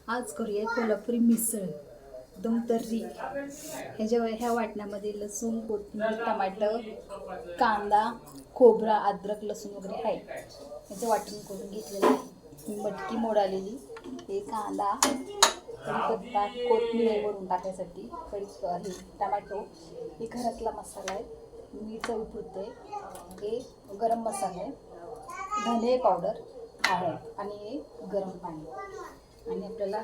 आज करूया कोल्हापुरी मिसळ एकदम तर्री. ह्या वाटणामध्ये लसूण, कोथिंबीर, टमाटर, कांदा, खोबरा, अद्रक, लसूण वगैरे आहे. ह्याचं वाटण करून घेतलेलं आहे. मटकी मोड आलेली, हे कांदा, कढीपत्ता, कोथिंबीर वरून टाकायसाठी, हे टमॅटो, हे घरातला मसाला आहे, मीठ चवीपुरतं आहे, हे गरम मसाला आहे, धने पावडर, हळद आणि हे गरम पाणी. आणि आपल्याला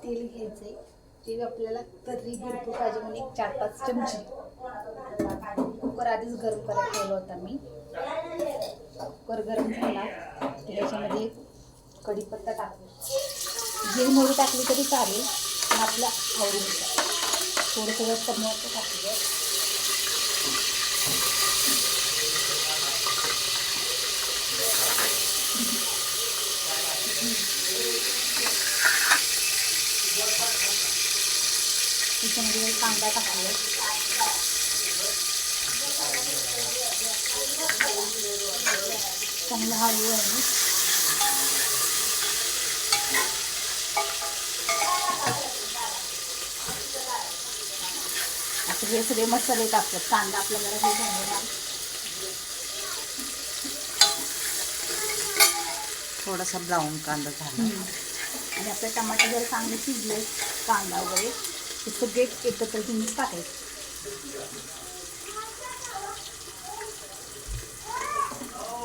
तेल घ्यायचं आहे. तेल आपल्याला तर्री भरपूर पाहिजे म्हणून एक 4-5 चमचे. कुकर आधीच गरम करायला ठेवला होता मी. कुकर गरम झाला की त्याच्यामध्ये कढीपत्ता टाकू, जिरे मोहरी टाकली तरी चालेल, पण आपल्या आवडीनुसार. थोडंसं जास्त मोठं टाकलं. त्याच्यामध्ये कांदा टाकूया. चांगलं हलवू आहे. आता हे सगळे मसाले टाकतात. कांदा आपल्याला हे झालेला, थोडासा ब्राऊन कांदा झाला आणि आपले टमाटर जर चांगले शिजले, कांदा वगैरे हे सगळे एकत्र घेऊन टाकायचे.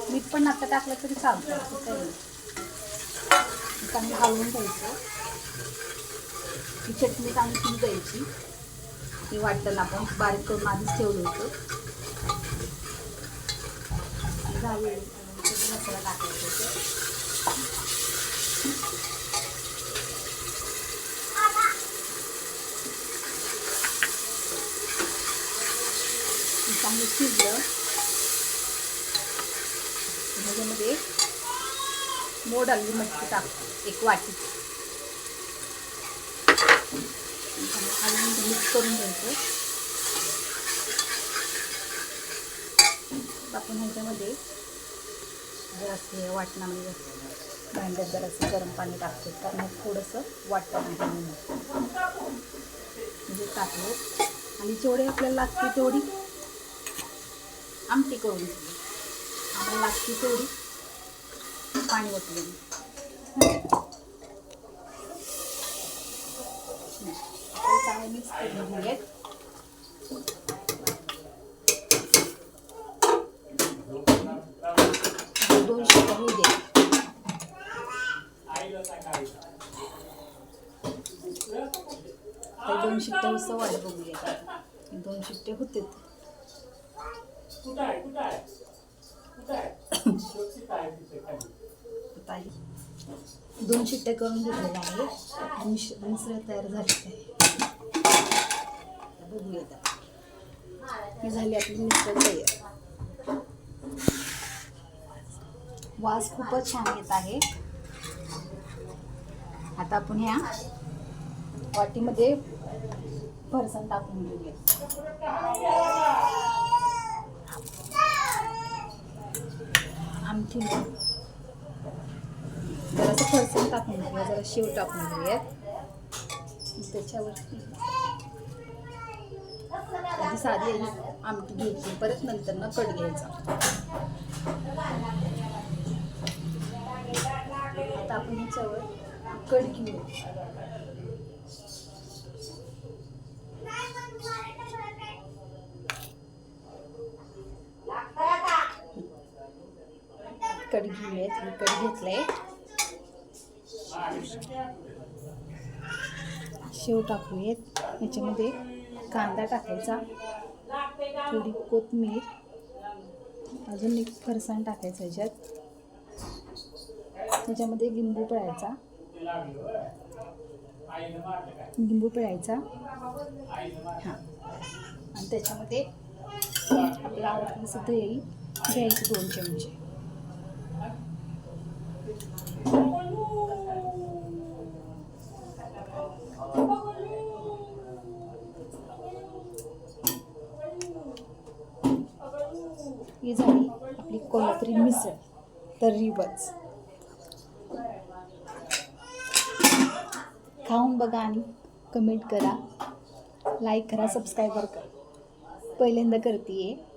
मीठ पण आता टाकलं तरी चालतं, काही चांगलं हलवून घ्यायचं. ही चटणी चांगली शिजू द्यायची. हे वाटतं आपण बारीक करून आधीच ठेवलं होतं. झाले मसाला टाकायचा. चांगलं शिजलं त्याच्यामध्ये मोड आलेली मटकी टाकतो, एक वाटी. मिक्स करून घ्यायचं. आपण ह्याच्यामध्ये जरासे वाटणामध्ये भांड्यात जरासं गरम पाणी टाकतो, कारण थोडंसं वाटण आहे म्हणजे टाकलं. आणि जेवढे आपल्याला लागते तेवढी आमटी करून घेतली. आम्हाला लागते तेवढी पाणी ओतलं. चांगले मिक्स करून घेऊयात. दोन शिट्ट्या होऊ दे. दोन शिट्ट्या उसं वाढ बघूया. 2 शिट्ट्या होते. दोन शिट्ट्या करून घेतलेल्या आहे. मिसळ तयार झाली आहे. बघूयात. ही झाली आपली मिसळ तयार. वास खूपच छान येत आहे. आता आपण ह्या वाटीमध्ये फरसाण टाकून घेऊया. आमटी जरासं फरसाण टाकून घेऊया, जरा शेव टाकून घेऊयात. त्याच्यावरती आधी साधी आमटी घ्यायची, परत नंतर ना कट घ्यायचा. आता आपण ह्याच्यावर कट घेऊ. कट घेऊयात. मी कट घेतलाय. शेव टाकूयात. याच्यामध्ये कांदा टाकायचा, थोडी कोथिंबीर, अजून एक फरसाण टाकायचं ह्याच्यात. त्याच्यामध्ये लिंबू पिळायचा. हां, आणि त्याच्यामध्ये आपलं आवडतं दही घ्यायचं 2 चमचे. ही झाली आपली कोल्हापुरी मिसळ तर्री बस. खाऊन बघा आणि कमेंट करा, लाईक करा, सबस्क्राईबर करा. पहिल्यांदा करते आहे.